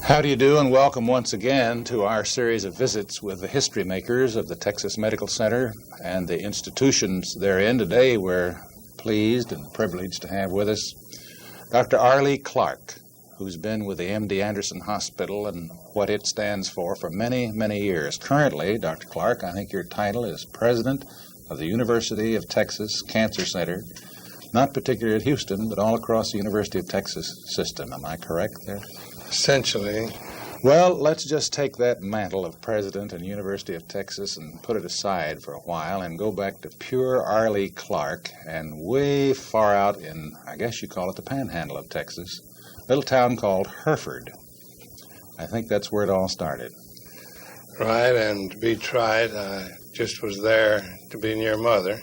How do you do, and welcome once again to our series of visits with the history makers of the Texas Medical Center and the institutions therein. Today we're pleased and privileged to have with us Dr. Arlie Clark, who's been with the MD Anderson Hospital and what it stands for many, many years. Currently, Dr. Clark, I think your title is President of the University of Texas Cancer Center, not particularly at Houston, but all across the University of Texas system. Am I correct there? Essentially. Well, let's just take that mantle of president and University of Texas and put it aside for a while and go back to pure Arlie Clark and way far out in, I guess you call it the panhandle of Texas, a little town called Hereford. I think that's where it all started. Right, and to be trite, I just was there to be near Mother.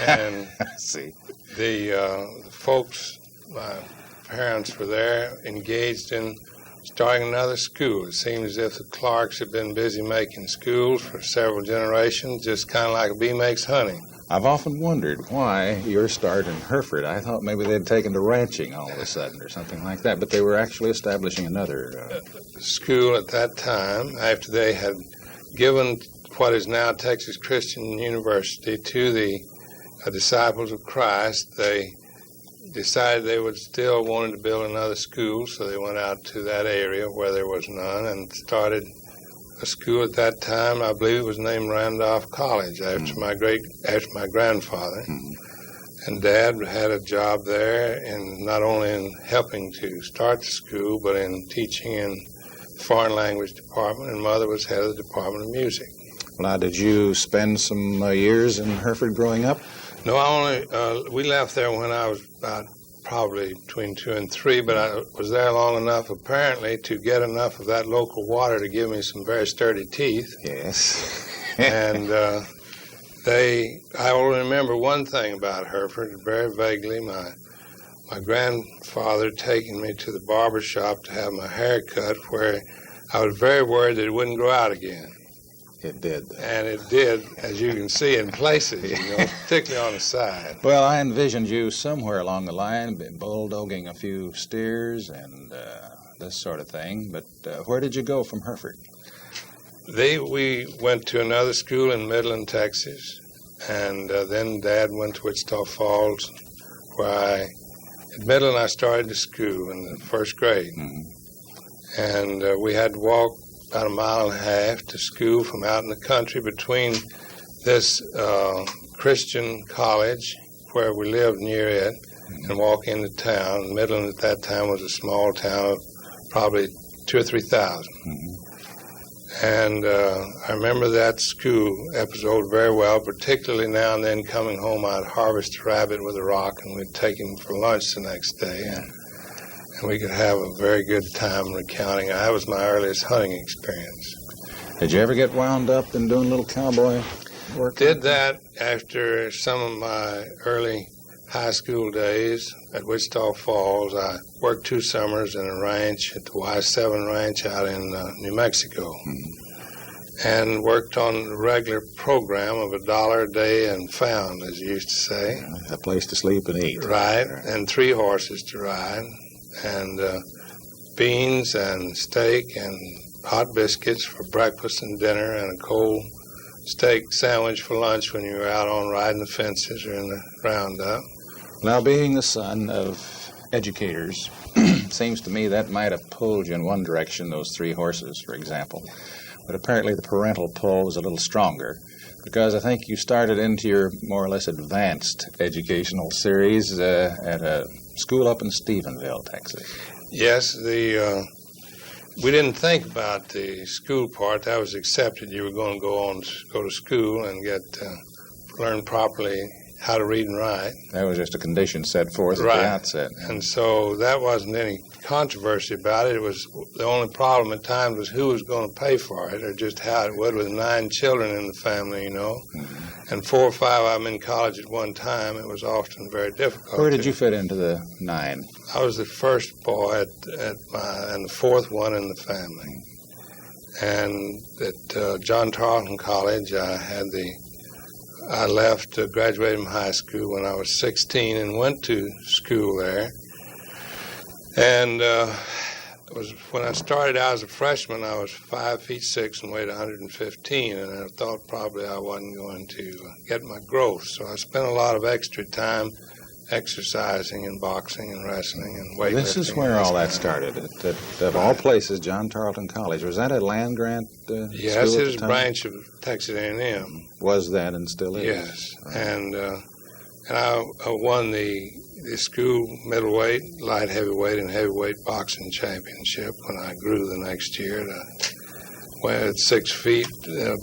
And see. The folks, my parents were there engaged in starting another school. It seemed as if the Clarks had been busy making schools for several generations, just kind of like a bee makes honey. I've often wondered why your start in Hereford. I thought maybe they'd taken to ranching all of a sudden or something like that, but they were actually establishing another school at that time after they had given what is now Texas Christian University to the disciples of Christ. They decided they would still wanted to build another school, so they went out to that area where there was none and started a school at that time. I believe it was named Randolph College after my grandfather. And Dad had a job there, and not only in helping to start the school, but in teaching in the foreign language department, and Mother was head of the Department of Music. Now, did you spend some years in Hereford growing up? No, we left there when I was about probably between 2 and 3, but I was there long enough apparently to get enough of that local water to give me some very sturdy teeth. Yes. And I only remember one thing about Hereford, very vaguely. My grandfather taking me to the barber shop to have my hair cut, where I was very worried that it wouldn't grow out again. It did. And it did, as you can see in places, particularly on the side. Well, I envisioned you somewhere along the line, bulldogging a few steers and this sort of thing. But where did you go from Hereford? We went to another school in Midland, Texas. And then Dad went to Wichita Falls, where at Midland I started the school in the first grade. Mm-hmm. And we had to walk about 1.5 miles to school from out in the country between this Christian college where we lived near it and walk into town. Midland at that time was a small town of probably 2,000 or 3,000. Mm-hmm. And I remember that school episode very well, particularly now and then coming home. I'd harvest a rabbit with a rock and we'd take him for lunch the next day. And we could have a very good time recounting. That was my earliest hunting experience. Did you ever get wound up in doing a little cowboy work? Did that after some of my early high school days at Wichita Falls. I worked 2 summers in a ranch at the Y7 Ranch out in New Mexico. Mm-hmm. And worked on the regular program of $1 a day and found, as you used to say. A place to sleep and eat. Right, and 3 horses to ride. And beans and steak and hot biscuits for breakfast and dinner, and a cold steak sandwich for lunch when you were out on riding the fences or in the roundup. Now, being the son of educators, seems to me that might have pulled you in one direction, those 3 horses, for example. But apparently the parental pull was a little stronger, because I think you started into your more or less advanced educational series at a school up in Stephenville, Texas. Yes, we didn't think about the school part. That was accepted. You were going to go to school and learn properly how to read and write. That was just a condition set forth at the outset. And so that wasn't any controversy about it. It was the only problem at times was who was going to pay for it, or just how it would with 9 children in the family, Mm-hmm. And 4 or 5 of them in college at one time. It was often very difficult. Where did you fit into the 9? I was the first boy and the 4th one in the family. And at John Tarleton College, I left, graduated from high school when I was 16 and went to school there. And when I started out as a freshman, I was 5'6" and weighed 115, and I thought probably I wasn't going to get my growth. So I spent a lot of extra time exercising and boxing and wrestling and weightlifting. This is where all that started. Of all places, John Tarleton College. Was that a land grant Yes, school it was a branch of Texas A&M. Was that and still is? Yes, Right. and I won the school middleweight, light heavyweight, and heavyweight boxing championship when I grew the next year. Went at 6 feet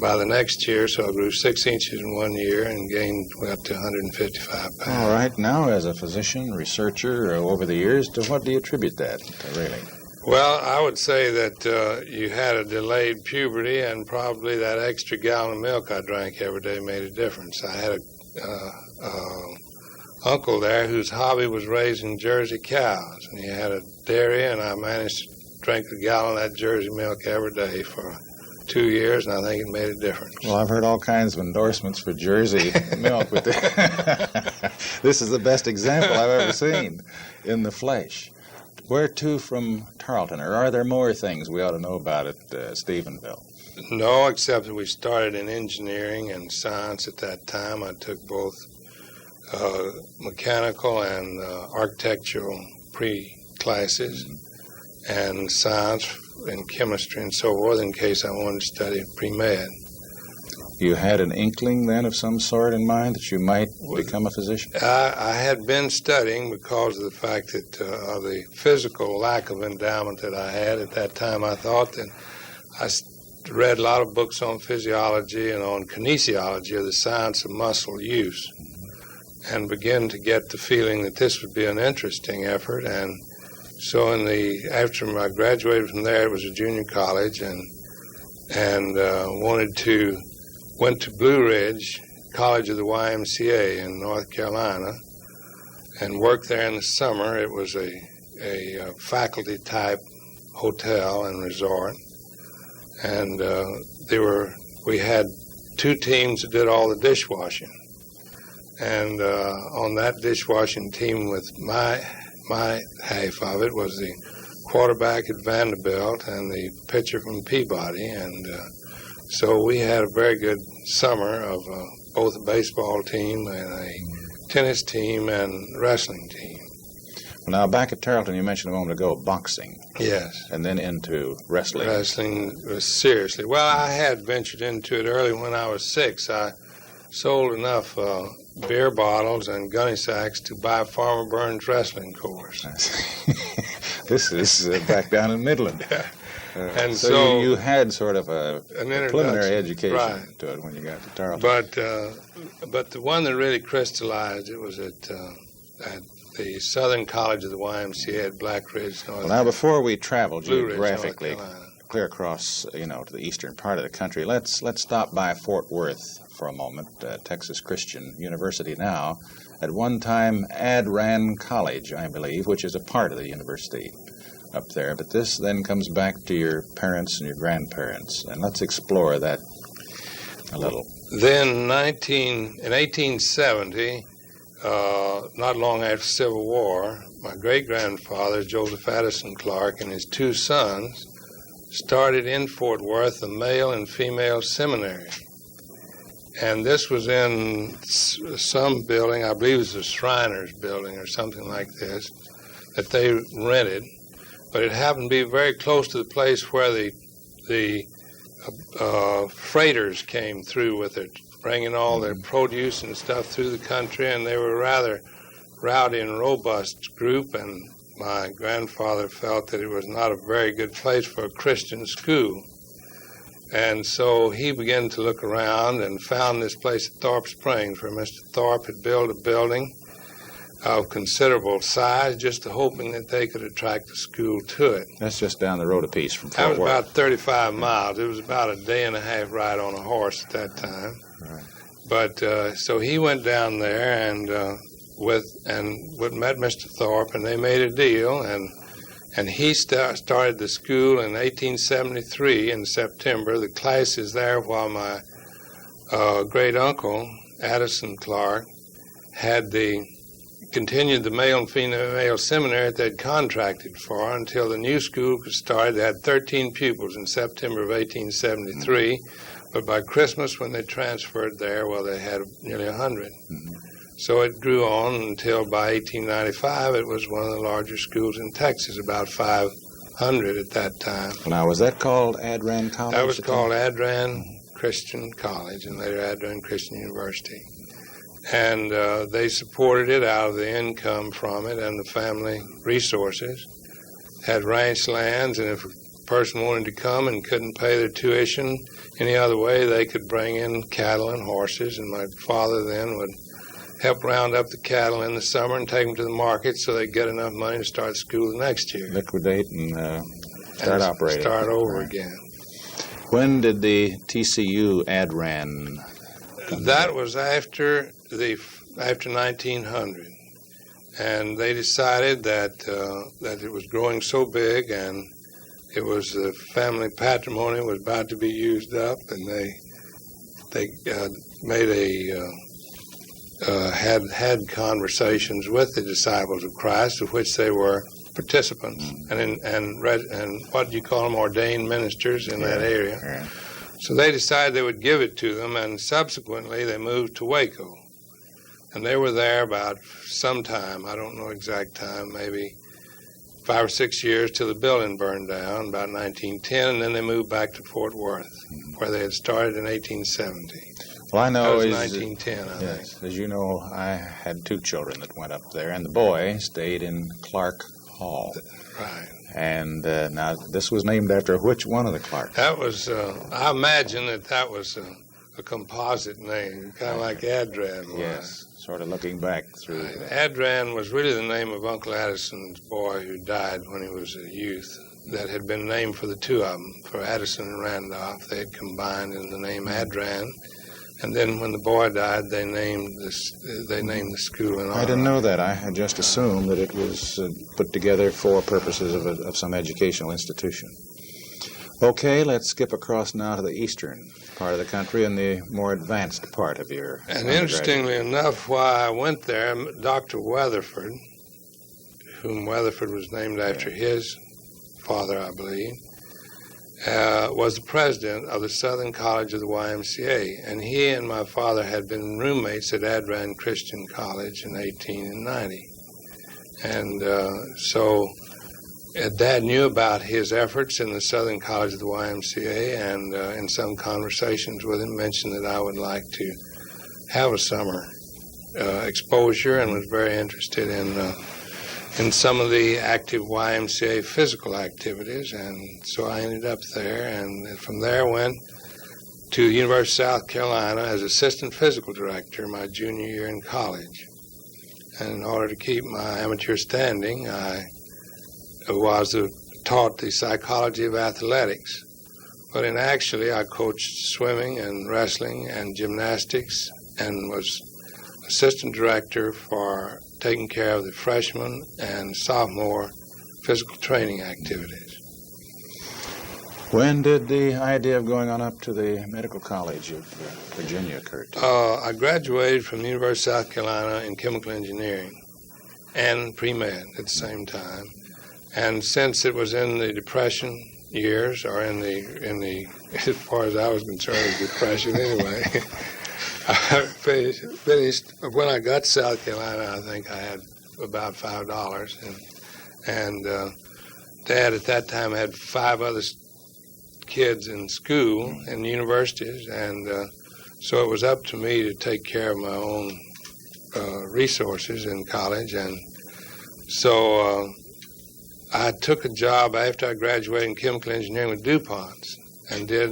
by the next year, so I grew 6 inches in 1 year and gained up to 155 pounds. All right. Now, as a physician, researcher, over the years, to what do you attribute that, really? Well, I would say that you had a delayed puberty, and probably that extra gallon of milk I drank every day made a difference. I had a uncle there whose hobby was raising Jersey cows, and he had a dairy, and I managed to drink a gallon of that Jersey milk every day for 2 years, and I think it made a difference. Well, I've heard all kinds of endorsements for Jersey milk, but this is the best example I've ever seen in the flesh. Where to from Tarleton, or are there more things we ought to know about at Stephenville? No, except that we started in engineering and science at that time. I took both mechanical and architectural pre-classes, and science and chemistry and so forth in case I wanted to study pre-med. You had an inkling then of some sort in mind that you might become a physician? I had been studying because of the fact that of the physical lack of endowment that I had at that time. I thought that I read a lot of books on physiology and on kinesiology, or the science of muscle use, and began to get the feeling that this would be an interesting effort. And so after I graduated from there, it was a junior college, and went to Blue Ridge College of the YMCA in North Carolina, and worked there in the summer. It was a faculty type hotel and resort, and we had 2 teams that did all the dishwashing, and on that dishwashing team with my half of it was the quarterback at Vanderbilt and the pitcher from Peabody, and so we had a very good summer of both a baseball team and a tennis team and wrestling team. Well, now, back at Tarleton, you mentioned a moment ago boxing. Yes. And then into wrestling. Wrestling, seriously. Well, I had ventured into it early when I was 6. I sold enough beer bottles and gunny sacks to buy Farmer Burns' wrestling course. This is back down in Midland. And so you had sort of a preliminary education right. to it when you got to Tarleton. But the one that really crystallized it was at the Southern College of the YMCA at Black Ridge, North Well, now, before we travel Blue geographically Ridge, North Carolina, clear across, to the eastern part of the country, let's stop by Fort Worth for a moment, Texas Christian University now. At one time, Adran College, I believe, which is a part of the university up there. But this then comes back to your parents and your grandparents, and let's explore that a little. Then in 1870, not long after the Civil War, my great-grandfather, Joseph Addison Clark, and his 2 sons started in Fort Worth a male and female seminary. And this was in some building, I believe it was the Shriners building or something like this, that they rented. But it happened to be very close to the place where the freighters came through with it, bringing all their produce and stuff through the country, and they were a rather rowdy and robust group, and my grandfather felt that it was not a very good place for a Christian school. And so he began to look around and found this place at Thorpe Springs, where Mr. Thorpe had built a building of considerable size, just hoping that they could attract a school to it. That's just down the road a piece from Fort That was Worth. about 35 miles. It was about a day and a half ride on a horse at that time. Right. But so he went down there and met Mr. Thorpe, and they made a deal, and he started the school in 1873 in September. The classes there, while my great uncle Addison Clark had the continued the male and female seminary that they'd contracted for until the new school could start. They had 13 pupils in September of 1873, but by Christmas when they transferred there, well, they had nearly 100. So it grew on until by 1895 it was one of the larger schools in Texas, about 500 at that time. Now, was that called Adran College? That was called Adran Christian College and later Adran Christian University. And they supported it out of the income from it and the family resources. Had ranch lands, and if a person wanted to come and couldn't pay their tuition any other way, they could bring in cattle and horses, and my father then would help round up the cattle in the summer and take them to the market so they'd get enough money to start school the next year. Liquidate and start operating. Start over again. When did the TCU Adran come? That was after 1900. And they decided that it was growing so big and it was the family patrimony was about to be used up, and they made had conversations with the disciples of Christ, of which they were participants and what do you call them, ordained ministers in that area. Yeah. So they decided they would give it to them, and subsequently they moved to Waco. And they were there about some time, I don't know exact time, maybe 5 or 6 years till the building burned down, about 1910, and then they moved back to Fort Worth, where they had started in 1870. Well, I know. That was 1910, I think. As you know, I had 2 children that went up there, and the boy stayed in Clark Hall. Right. And now, this was named after which one of the Clarks? That was, I imagine that was a composite name, kind of like Adran was. Yes, sort of looking back through. Adran was really the name of Uncle Addison's boy who died when he was a youth, that had been named for the 2 of them, for Addison and Randolph. They had combined in the name Adran. And then when the boy died, they named the school in honor. I didn't know that. I had just assumed that it was put together for purposes of some educational institution. Okay, let's skip across now to the eastern part of the country and the more advanced part of your And interestingly enough, while I went there, Dr. Weatherford, whom Weatherford was named after his father, I believe, was the president of the Southern College of the YMCA, and he and my father had been roommates at Adran Christian College in 1890. And so Dad knew about his efforts in the Southern College of the YMCA, and in some conversations with him mentioned that I would like to have a summer exposure, and was very interested in some of the active YMCA physical activities, and so I ended up there, and from there went to the University of South Carolina as assistant physical director my junior year in college. And in order to keep my amateur standing, I was taught the psychology of athletics, but actually I coached swimming and wrestling and gymnastics, and was assistant director for taking care of the freshman and sophomore physical training activities. When did the idea of going on up to the Medical College of Virginia occur to you? I graduated from the University of South Carolina in chemical engineering and pre-med at the same time. And since it was in the Depression years, or in the as far as I was concerned, it was Depression anyway, I finished, when I got to South Carolina, I think I had about $5. And Dad at that time had 5 other kids in school and universities, and so it was up to me to take care of my own resources in college. And so I took a job after I graduated in chemical engineering with DuPont's, and did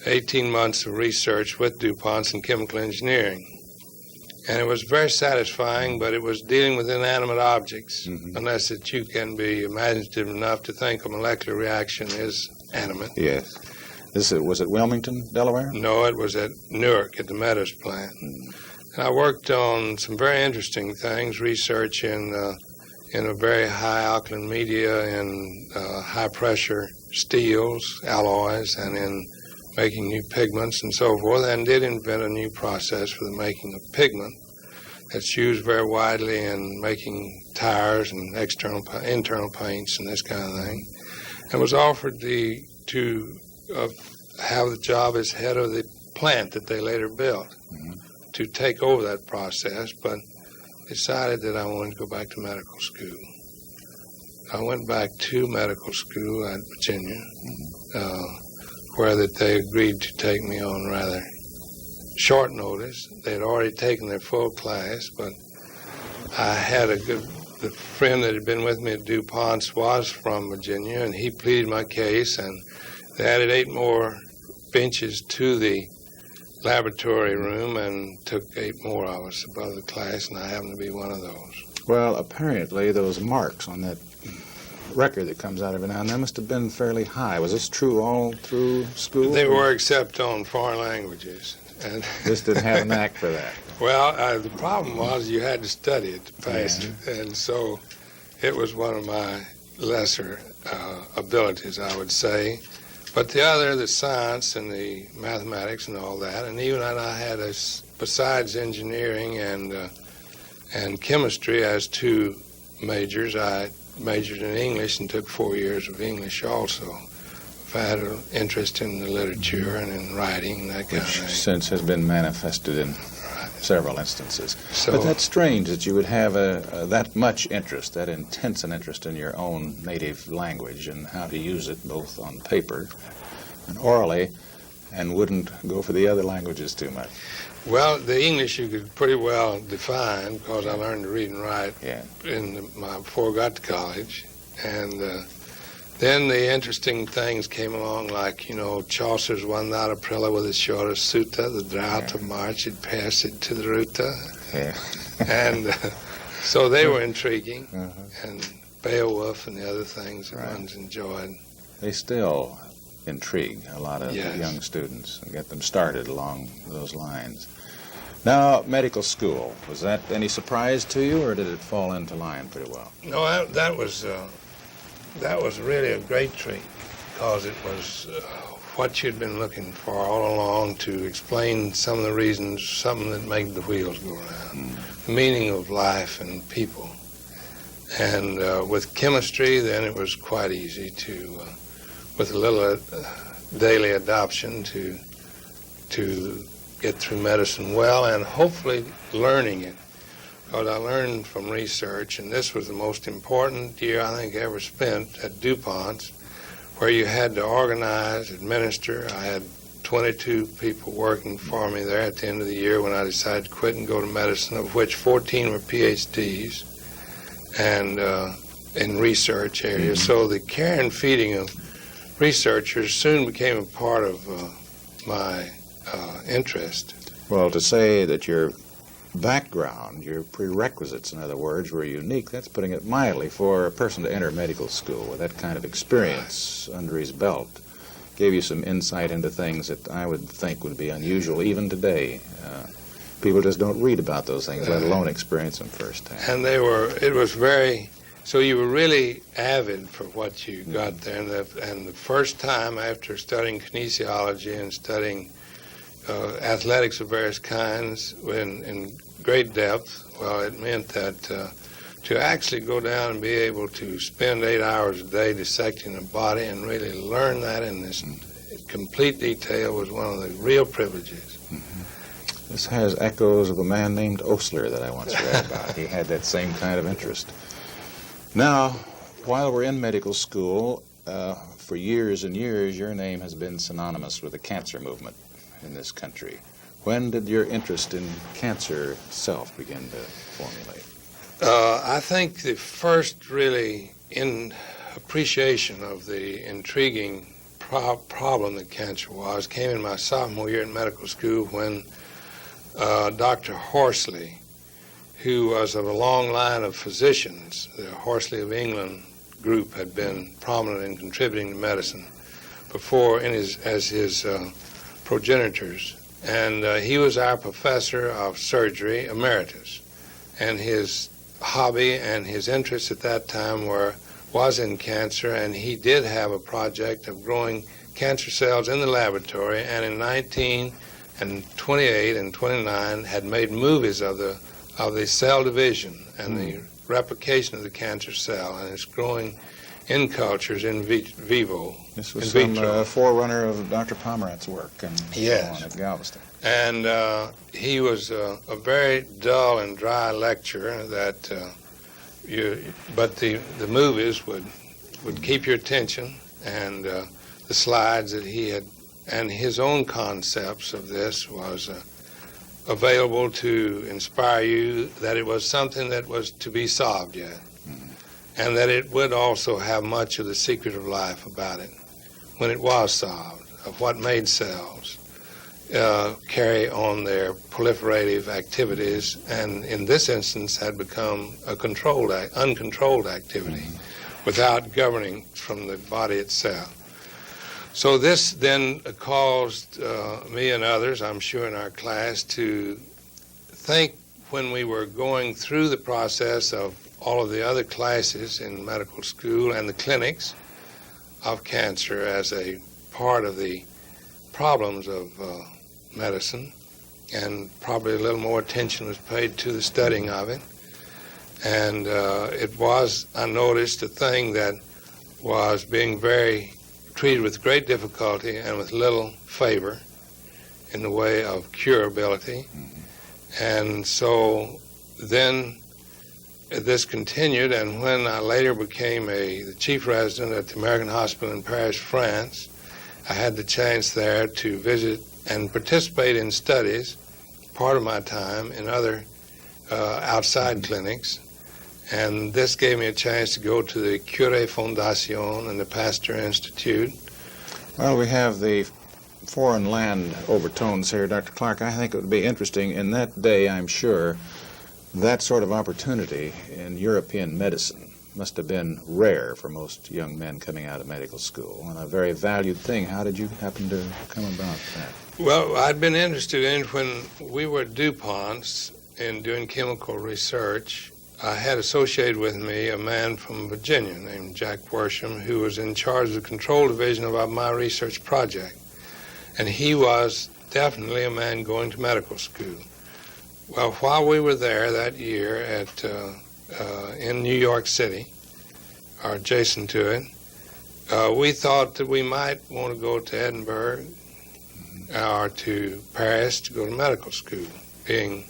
18 months of research with DuPont's in chemical engineering. And it was very satisfying, but it was dealing with inanimate objects, unless that you can be imaginative enough to think a molecular reaction is animate. Yes. Was it Wilmington, Delaware? No, it was at Newark at the Meadows plant. And I worked on some very interesting things, research in a very high alkaline media, in high-pressure steels, alloys, and in making new pigments and so forth, and did invent a new process for the making of pigment That's used very widely in making tires and internal paints and this kind of thing, and was offered to have the job as head of the plant that they later built, to take over that process, but decided that I wanted to go back to medical school. I went back to medical school at Virginia, where that they agreed to take me on rather short notice. They had already taken their full class, but I had the friend that had been with me at DuPont's was from Virginia, and he pleaded my case, and they added 8 more benches to the laboratory room and took 8 more of us above the class, and I happened to be one of those. Well, apparently those marks on that record that comes out every now and then must have been fairly high. Was this true all through school? They were, except on foreign languages. And just didn't have a knack for that. Well, the problem was you had to study it to pass it, and so it was one of my lesser abilities, I would say. But the science and the mathematics and all that, and even I had, besides engineering and chemistry as 2 majors, I majored in English and took 4 years of English also. I had an interest in the literature and in writing and that kind of thing. Which since has been manifested in several instances. But that's strange that you would have that much interest, that intense an interest in your own native language and how to use it both on paper and orally, and wouldn't go for the other languages too much. Well, the English you could pretty well define, because I learned to read and write before I got to college. And then the interesting things came along, like, Chaucer's One Night Aprilla with his shorter sutta, the drought of March, it passed it to the ruta. Yeah. And so they were intriguing, and Beowulf and the other things that one's enjoyed. They still intrigue a lot of young students and get them started along those lines. Now, medical school, was that any surprise to you, or did it fall into line pretty well? No, that was really a great treat, because it was what you'd been looking for all along, to explain some of the reasons, something that made the wheels go around, the meaning of life and people. And with chemistry, then it was quite easy to, with a little daily adoption, to get through medicine well, and hopefully learning it. Because I learned from research, and this was the most important year I think I ever spent at DuPont's, where you had to organize, administer. I had 22 people working for me there at the end of the year when I decided to quit and go to medicine, of which 14 were PhDs and in research areas. So the care and feeding of researchers soon became a part of my interest. Well, to say that your background, your prerequisites, in other words, were unique, that's putting it mildly. For a person to enter medical school with that kind of experience under his belt gave you some insight into things that I would think would be unusual even today. People just don't read about those things, let alone experience them firsthand. And so you were really avid for what you got there. And the first time after studying kinesiology and studying athletics of various kinds in great depth, well, it meant that to actually go down and be able to spend 8 hours a day dissecting the body and really learn that in this complete detail was one of the real privileges. This has echoes of a man named Osler that I once read about. He had that same kind of interest. Now, while we're in medical school, for years and years, your name has been synonymous with the cancer movement in this country. When did your interest in cancer itself begin to formulate? I think the first really appreciation of the intriguing problem that cancer was came in my sophomore year in medical school when Dr. Horsley, who was of a long line of physicians, the Horsley of England group had been prominent in contributing to medicine before as his progenitors. And he was our professor of surgery emeritus. And his hobby and his interest at that time was in cancer, and he did have a project of growing cancer cells in the laboratory, and in 1928 and 29 had made movies of of the cell division and the replication of the cancer cell, and it's growing in cultures in vivo. This was some forerunner of Dr. Pomerantz's work and yes. so on at Galveston. And he was a very dull and dry lecturer that but the movies would keep your attention, and the slides that he had and his own concepts of this was available to inspire you that it was something that was to be solved yet, and that it would also have much of the secret of life about it when it was solved, of what made cells carry on their proliferative activities, and in this instance had become a uncontrolled activity without governing from the body itself. So this then caused me and others, I'm sure in our class, to think when we were going through the process of all of the other classes in medical school and the clinics of cancer as a part of the problems of medicine, and probably a little more attention was paid to the studying of it. And it was, I noticed, a thing that was being treated with great difficulty and with little favor in the way of curability. And so then this continued, and when I later became the chief resident at the American Hospital in Paris, France, I had the chance there to visit and participate in studies, part of my time, in other outside clinics. And this gave me a chance to go to the Curie Fondation and the Pasteur Institute. Well, we have the foreign land overtones here, Dr. Clark. I think it would be interesting. In that day, I'm sure, that sort of opportunity in European medicine must have been rare for most young men coming out of medical school, and a very valued thing. How did you happen to come about that? Well, I'd been interested in it when we were at DuPont's in doing chemical research. I had associated with me a man from Virginia named Jack Worsham, who was in charge of the control division of my research project. And he was definitely a man going to medical school. Well, while we were there that year in New York City, or adjacent to it, we thought that we might want to go to Edinburgh or to Paris to go to medical school, being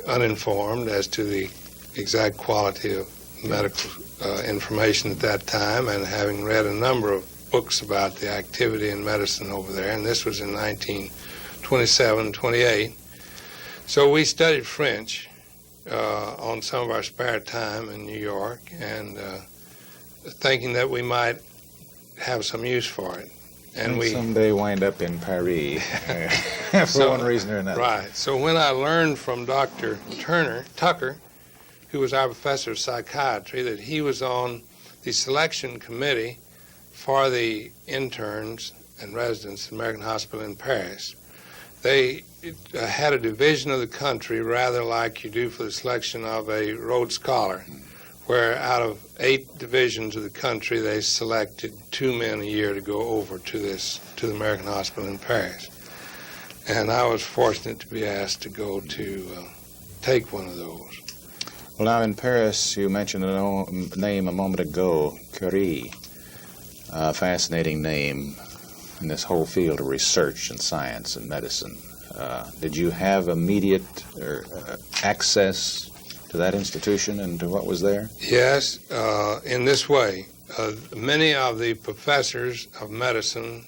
uninformed as to the exact quality of medical information at that time, and having read a number of books about the activity in medicine over there, and this was in 1927, 28. So we studied French on some of our spare time in New York, and thinking that we might have some use for it. And we someday wind up in Paris for one reason or another. Right. So when I learned from Dr. Tucker, who was our professor of psychiatry, that he was on the selection committee for the interns and residents at the American Hospital in Paris. They had a division of the country rather like you do for the selection of a Rhodes Scholar, where out of 8 divisions of the country, they selected 2 men a year to go over to the American Hospital in Paris. And I was fortunate to be asked to go to take one of those. Well, now in Paris, you mentioned a name a moment ago, Curie, a fascinating name in this whole field of research and science and medicine. Did you have immediate access to that institution and to what was there? Yes, in this way. Many of the professors of medicine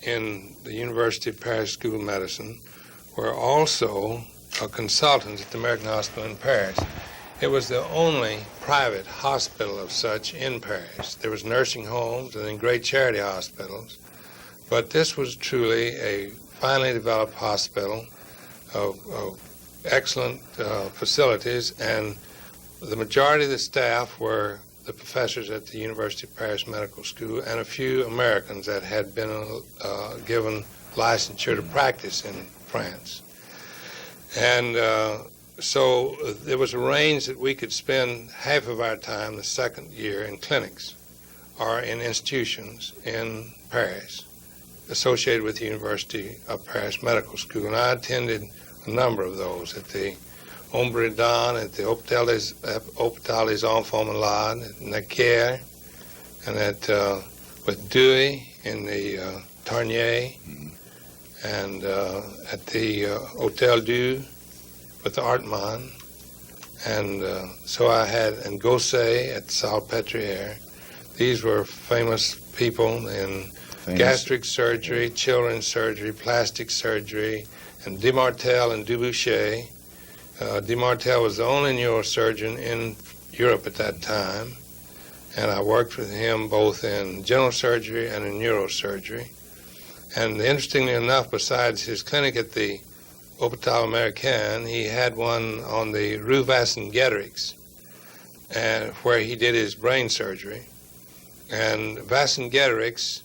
in the University of Paris School of Medicine were also consultants at the American Hospital in Paris. It was the only private hospital of such in Paris. There was nursing homes and then great charity hospitals, but this was truly a finely developed hospital of excellent facilities, and the majority of the staff were the professors at the University of Paris Medical School and a few Americans that had been given licensure to practice in France. And so it was arranged that we could spend half of our time the second year in clinics or in institutions in Paris associated with the University of Paris Medical School. And I attended a number of those at the Ombredon, at the Hôpital des Enfants Malades, at Necker, and with Dewey in the Tarnier, and at the Hôtel Dieu with the Artman. And so I had, and Gosset at Salpêtrière. These were famous people in gastric surgery, children's surgery, plastic surgery, and Demartel and Dubouchet. Demartel was the only neurosurgeon in Europe at that time, and I worked with him both in general surgery and in neurosurgery. And interestingly enough, besides his clinic at the Hôpital Américain, he had one on the Rue Vasson-Guédrix, where he did his brain surgery. And Vasson-Guédrix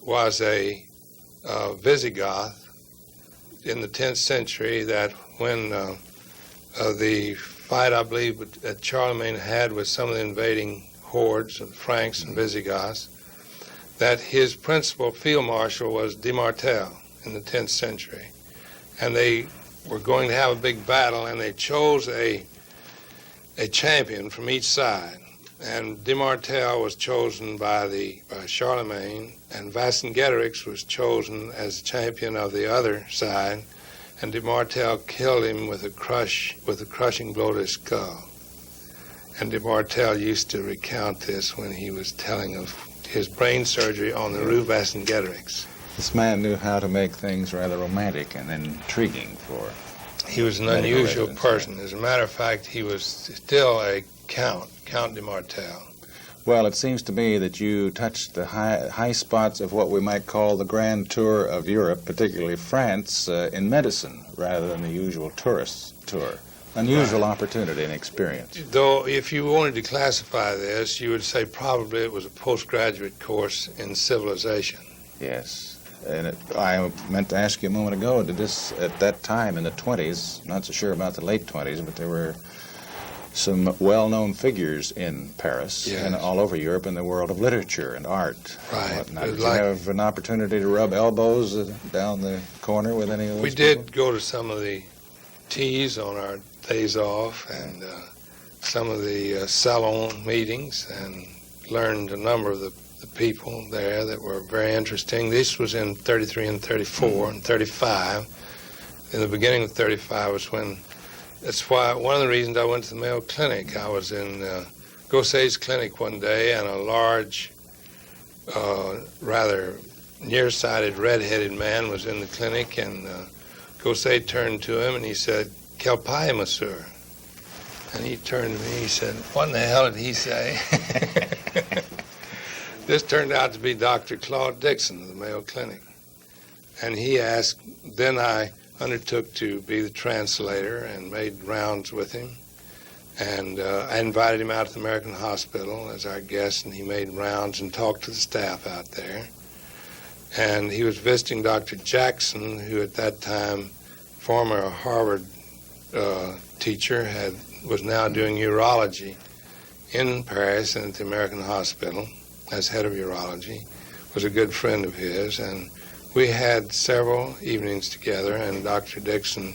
was a Visigoth in the 10th century that when the fight, I believe, that Charlemagne had with some of the invading hordes of Franks and Visigoths, that his principal field marshal was Demartel in the 10th century. And they were going to have a big battle, and they chose a champion from each side. And Demartel was chosen by Charlemagne, and Vasson-Guédrix was chosen as champion of the other side, and Demartel killed him with a crushing blow to his skull. And Demartel used to recount this when he was telling of his brain surgery on the Rue Vasson-Guédrix. This man knew how to make things rather romantic and intriguing for. He was an unusual person. As a matter of fact, he was still a Count Demartel. Well, it seems to me that you touched the high spots of what we might call the grand tour of Europe, particularly France, in medicine, rather than the usual tourist tour. Unusual opportunity and experience. Though, if you wanted to classify this, you would say probably it was a postgraduate course in civilization. Yes. And I meant to ask you a moment ago, did this, at that time in the 20s, not so sure about the late 20s, but there were some well-known figures in Paris and all over Europe in the world of literature and art. Right. Did you have an opportunity to rub elbows down the corner with any of those We did go to some of the teas on our days off and some of the salon meetings, and learned a number of the people there that were very interesting. This was in 33 and 34 and 35. In the beginning of 35 was when, that's why one of the reasons I went to the Mayo Clinic. I was in Gosset's clinic one day, and a large, rather nearsighted, red-headed man was in the clinic, and Gosset turned to him and he said, "Quel paille, monsieur?" And he turned to me, he said, "What in the hell did he say?" This turned out to be Dr. Claude Dixon of the Mayo Clinic. And he asked, then I undertook to be the translator and made rounds with him. And I invited him out to the American Hospital as our guest, and he made rounds and talked to the staff out there. And he was visiting Dr. Jackson, who at that time, former Harvard teacher, was now doing urology in Paris and at the American Hospital as head of urology, was a good friend of his, and we had several evenings together, and Dr. Dixon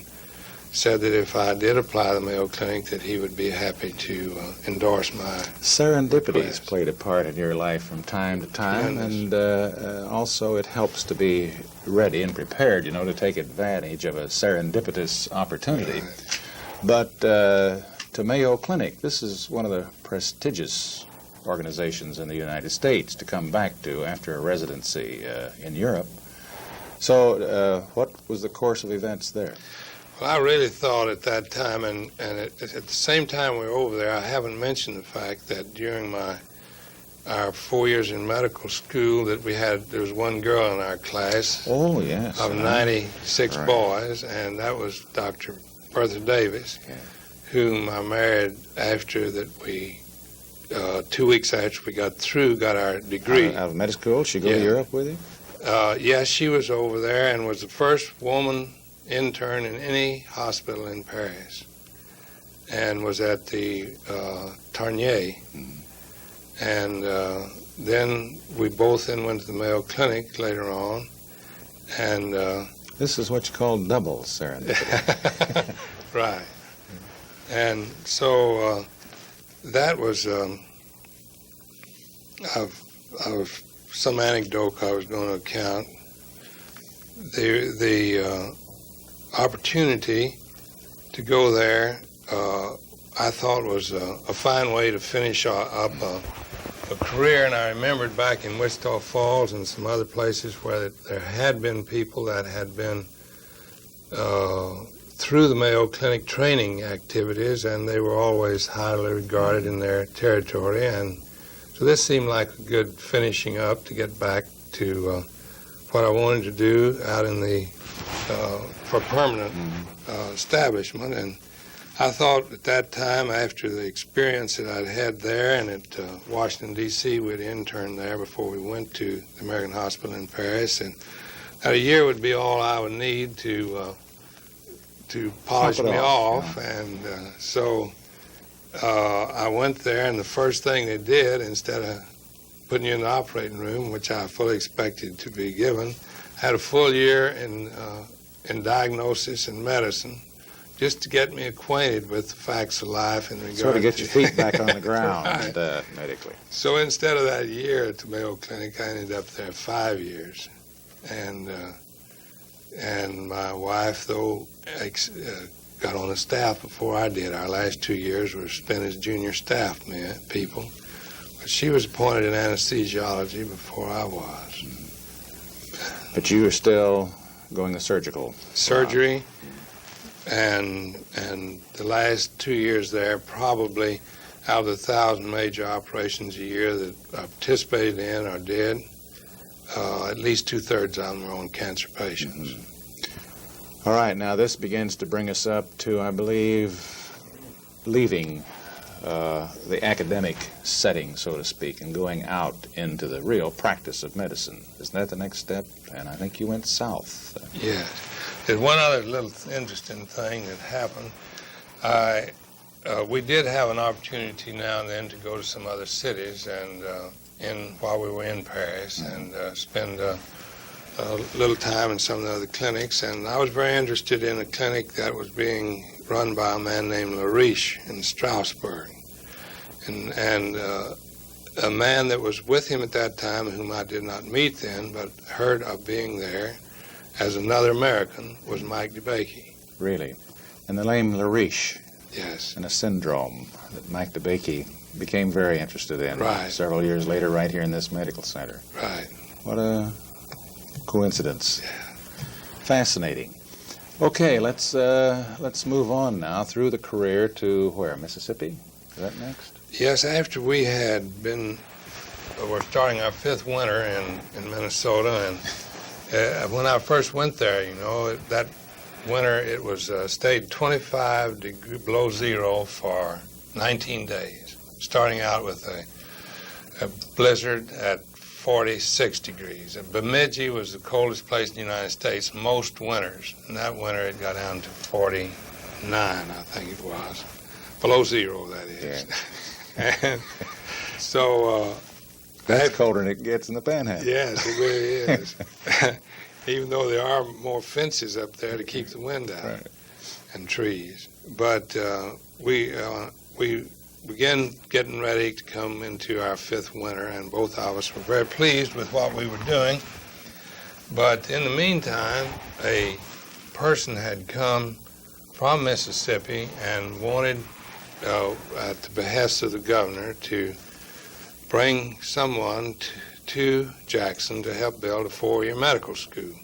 said that if I did apply to the Mayo Clinic, that he would be happy to endorse my Serendipities played a part in your life from time to time, and also it helps to be ready and prepared, to take advantage of a serendipitous opportunity. Right. But to Mayo Clinic, this is one of the prestigious organizations in the United States to come back to after a residency in Europe. So what was the course of events there? Well, I really thought at that time, and at the same time we were over there, I haven't mentioned the fact that during our 4 years in medical school that there was one girl in our class. Oh, yes. Of 96 boys, and that was Dr. Bertha Davis, whom I married after that we 2 weeks after we got our degree. Out of medical school? She go to Europe with you? Yes, she was over there and was the first woman intern in any hospital in Paris, and was at the Tarnier. And then we both went to the Mayo Clinic later on. And this is what you call double serendipity. Right. And so that was some anecdote I was going to account. The opportunity to go there, I thought was a fine way to finish up a career. And I remembered back in Wichita Falls and some other places where there had been people that had been through the Mayo Clinic training activities, and they were always highly regarded in their territory. And so this seemed like a good finishing up to get back to what I wanted to do out in the for permanent establishment. And I thought at that time, after the experience that I'd had there and at Washington, D.C., we'd interned there before we went to the American Hospital in Paris, and that a year would be all I would need to polish me off. Yeah. And so I went there, and the first thing they did, instead of putting you in the operating room, which I fully expected to be given, had a full year in diagnosis and medicine, just to get me acquainted with the facts of life in regard to get your feet back on the ground medically. So instead of that year at the Mayo Clinic, I ended up there 5 years, and my wife, though, got on the staff before I did. Our last 2 years were spent as junior staff people, but she was appointed in anesthesiology before I was. But you were still going the surgery. And the last 2 years there, probably out of the 1,000 major operations a year that I participated in or did, at least 2/3 of them were on cancer patients. All right, now this begins to bring us up to, I believe, leaving the academic setting, so to speak, and going out into the real practice of medicine. Isn't that the next step? And I think you went south. Yes. There's one other little interesting thing that happened. We did have an opportunity now and then to go to some other cities, and while we were in Paris, and spend a little time in some of the other clinics. And I was very interested in a clinic that was being run by a man named Lariche in Strasbourg, and a man that was with him at that time, whom I did not meet then, but heard of being there as another American, was Mike DeBakey. Really? And the name Lariche. Yes. And a syndrome that Mike DeBakey became very interested in. Right. Several years later, right here in this medical center. Right. What a coincidence. Yeah. Fascinating. Okay, let's move on now through the career to where? Mississippi? Is that next? Yes, after we had been, we're starting our 5th winter in Minnesota, and when I first went there, that winter it was stayed 25 degrees below zero for 19 days, starting out with a blizzard at 46 degrees. Bemidji was the coldest place in the United States most winters, and that winter it got down to 49, I think it was. Below zero, that is. Yeah. And so... That's colder than it gets in the Panhandle. Yes, it really is. Even though there are more fences up there to keep the wind out, right, and trees. But we began getting ready to come into our 5th winter, and both of us were very pleased with what we were doing. But in the meantime, a person had come from Mississippi and wanted, at the behest of the governor, to bring someone to Jackson to help build a 4-year medical school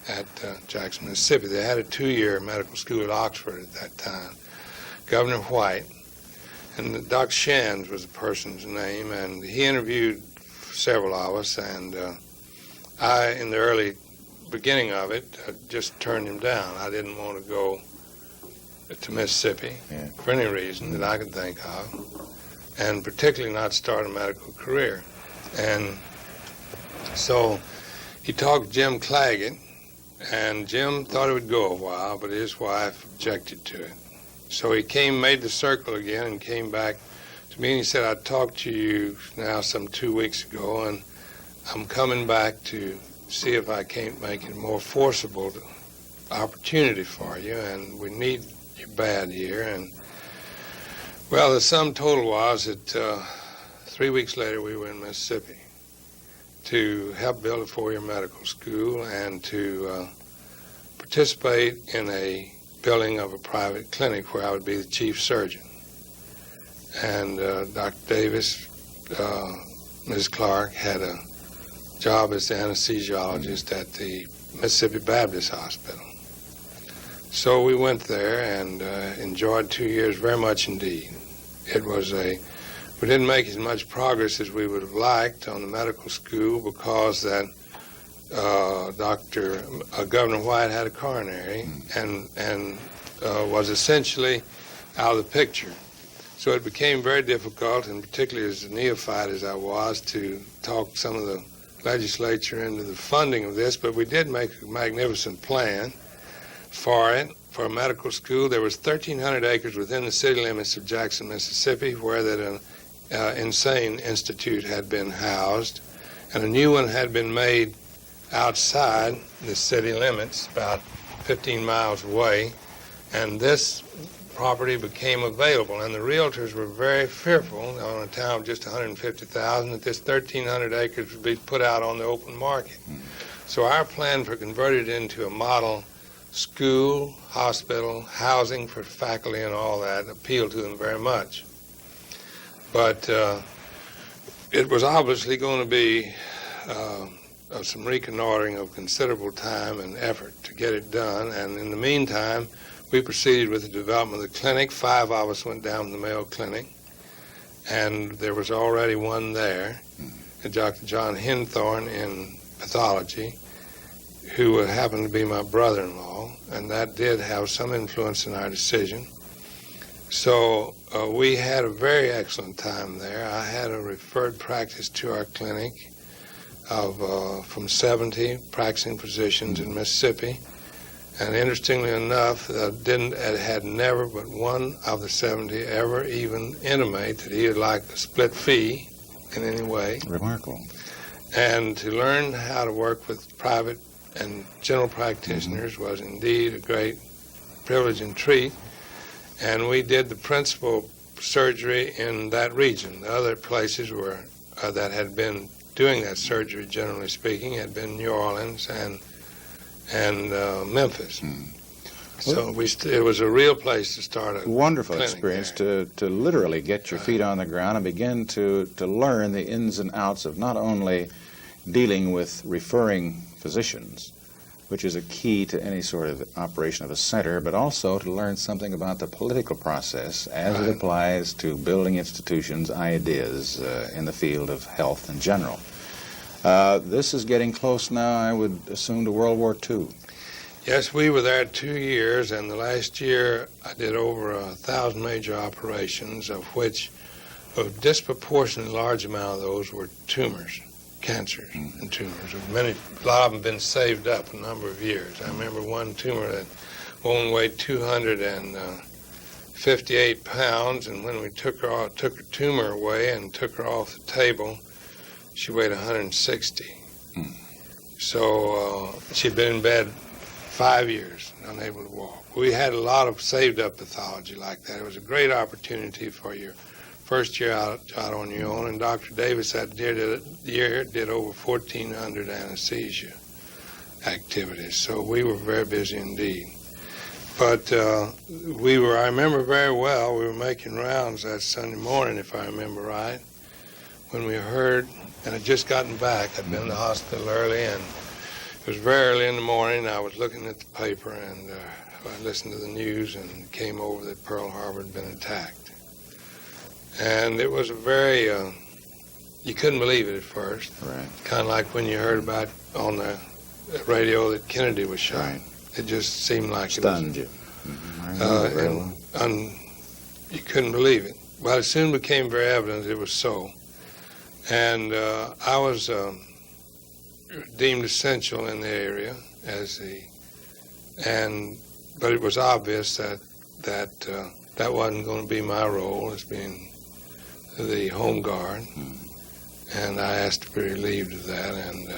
at Jackson, Mississippi. They had a 2-year medical school at Oxford at that time. Governor White, and Dr. Shands was the person's name, and he interviewed several of us, and I, in the early beginning of it, just turned him down. I didn't want to go to Mississippi for any reason that I could think of, and particularly not start a medical career. And so he talked to Jim Claggett, and Jim thought it would go a while, but his wife objected to it. So he made the circle again, and came back to me, and he said, I talked to you now some 2 weeks ago, and I'm coming back to see if I can't make it a more forcible opportunity for you, and we need you bad here. And Well, the sum total was that 3 weeks later we were in Mississippi to help build a 4-year medical school and to participate in a building of a private clinic where I would be the chief surgeon. And Dr. Davis, Ms. Clark, had a job as the anesthesiologist at the Mississippi Baptist Hospital. So we went there and enjoyed 2 years very much indeed. We didn't make as much progress as we would have liked on the medical school because that Governor White had a coronary and was essentially out of the picture. So it became very difficult, and particularly as a neophyte as I was, to talk some of the legislature into the funding of this, but we did make a magnificent plan for it, for a medical school. There was 1,300 acres within the city limits of Jackson, Mississippi, where that an insane institute had been housed, and a new one had been made outside the city limits, about 15 miles away, and this property became available, and the realtors were very fearful on a town of just 150,000 that this 1,300 acres would be put out on the open market. So our plan for converting it into a model school, hospital, housing for faculty and all that appealed to them very much. But it was obviously going to be some reconnoitering of considerable time and effort to get it done, and in the meantime, we proceeded with the development of the clinic. 5 of us went down to the Mayo Clinic, and there was already one there, Dr. John Henthorne in pathology, who happened to be my brother-in-law, and that did have some influence in our decision. So we had a very excellent time there. I had a referred practice to our clinic of from 70 practicing physicians in Mississippi. And interestingly enough, had never but one of the 70 ever even intimate that he would like a split fee in any way. Remarkable. And to learn how to work with private and general practitioners was indeed a great privilege and treat. And we did the principal surgery in that region. The other places were that had been doing that surgery, generally speaking, had been New Orleans and Memphis. So it was a real place to start a wonderful experience to literally get your feet on the ground and begin to learn the ins and outs of not only dealing with referring physicians, which is a key to any sort of operation of a center, but also to learn something about the political process as it applies to building institutions, ideas in the field of health in general. This is getting close now, I would assume, to World War II. Yes, we were there 2 years, and the last year I did over 1,000 major operations, of which a disproportionately large amount of those were tumors, cancers and tumors. A lot of them have been saved up a number of years. I remember one tumor that only weighed 258 pounds, and when we took her tumor away and took her off the table, she weighed 160. So she'd been in bed 5 years, unable to walk. We had a lot of saved up pathology like that. It was a great opportunity for your first year out on your own, and Dr. Davis that year did over 1,400 anesthesia activities. So we were very busy indeed. But I remember very well, we were making rounds that Sunday morning, if I remember right, when we heard, and I'd just gotten back. I'd been in the hospital early, and it was very early in the morning. I was looking at the paper, and I listened to the news, and came over that Pearl Harbor had been attacked. And it was a very, you couldn't believe it at first. Right. Kind of like when you heard about on the radio that Kennedy was shot. Right. It just seemed like stunned you. And you couldn't believe it. But it soon became very evident it was so. And I was deemed essential in the area but it was obvious that wasn't going to be my role as being the home guard. And I asked to be relieved of that, and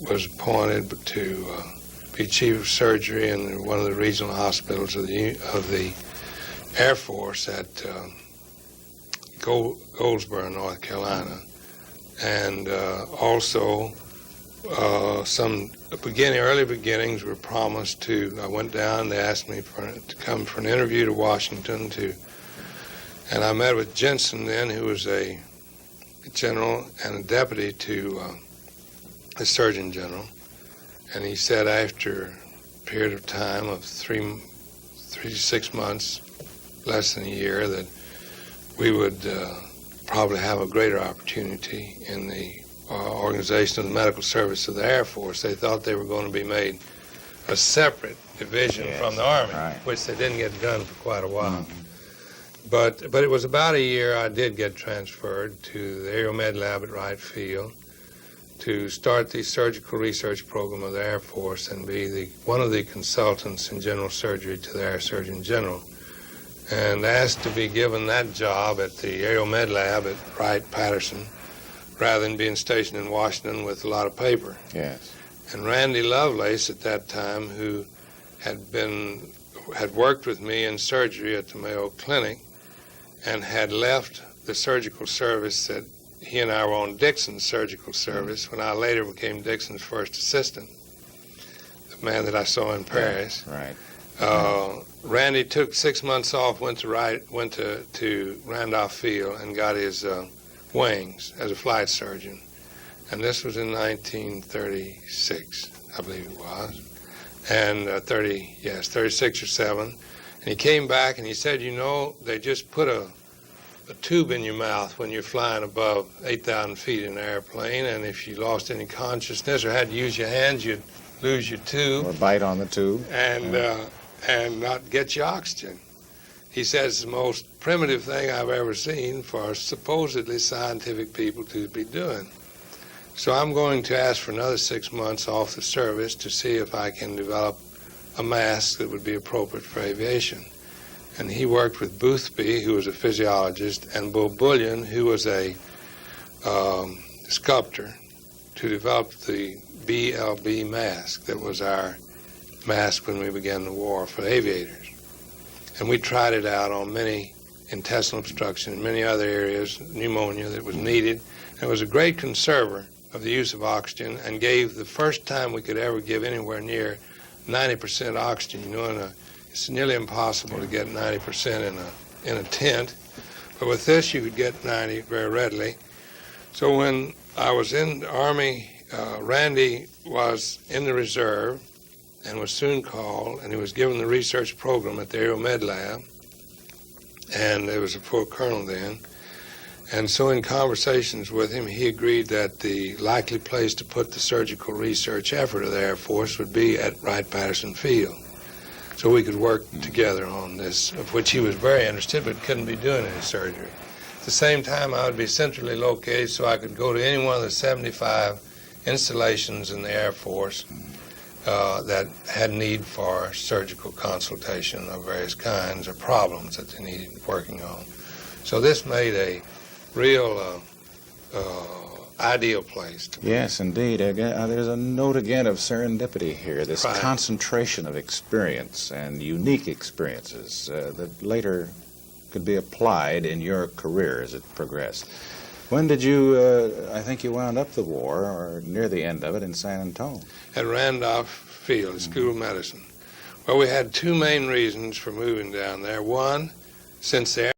was appointed to be chief of surgery in one of the regional hospitals of the Air Force at Goldsboro, North Carolina, and also some early beginnings were promised to. I went down. They asked me to come for an interview to Washington and I met with Jensen then, who was a general and a deputy to the Surgeon General, and he said after a period of time of 3 to 6 months, less than a year, that we would probably have a greater opportunity in the organization of the medical service of the Air Force. They thought they were going to be made a separate division from the Army, which they didn't get done for quite a while. But it was about a year I did get transferred to the Aeromed Lab at Wright Field to start the surgical research program of the Air Force and be one of the consultants in general surgery to the Air Surgeon General, and asked to be given that job at the Aeromed Lab at Wright-Patterson rather than being stationed in Washington with a lot of paper. Yes. And Randy Lovelace at that time, who had worked with me in surgery at the Mayo Clinic and had left the surgical service that he and I were on Dixon's surgical service when I later became Dixon's first assistant, the man that I saw in Paris. Right. Randy took 6 months off, went to Randolph Field and got his wings as a flight surgeon. And this was in 1936, I believe it was. And 36 or 7. And he came back and he said, you know, they just put a tube in your mouth when you're flying above 8,000 feet in an airplane, and if you lost any consciousness or had to use your hands, you'd lose your tube. Or bite on the tube. And not get your oxygen. He says it's the most primitive thing I've ever seen for supposedly scientific people to be doing. So I'm going to ask for another 6 months off the service to see if I can develop a mask that would be appropriate for aviation. And he worked with Boothby, who was a physiologist, and Beau Bullion, who was a sculptor, to develop the BLB mask that was our mask when we began the war for aviators. And we tried it out on many intestinal obstruction and many other areas, pneumonia that was needed. And it was a great conserver of the use of oxygen and gave the first time we could ever give anywhere near 90% oxygen. You know, it's nearly impossible to get 90% in a tent, but with this you could get 90 very readily. So when I was in the Army, Randy was in the reserve and was soon called, and he was given the research program at the Aeromed Lab, and there was a full colonel then. And so in conversations with him, he agreed that the likely place to put the surgical research effort of the Air Force would be at Wright-Patterson Field. So we could work together on this, of which he was very interested, but couldn't be doing any surgery. At the same time, I would be centrally located so I could go to any one of the 75 installations in the Air Force that had need for surgical consultation of various kinds or problems that they needed working on. So this made a real ideal place to be. Yes, indeed. There's a note again of serendipity here, this concentration of experience and unique experiences that later could be applied in your career as it progressed. When did you, I think you wound up the war, or near the end of it, in San Antonio? At Randolph Field, School of Medicine. Well, we had two main reasons for moving down there. One, since the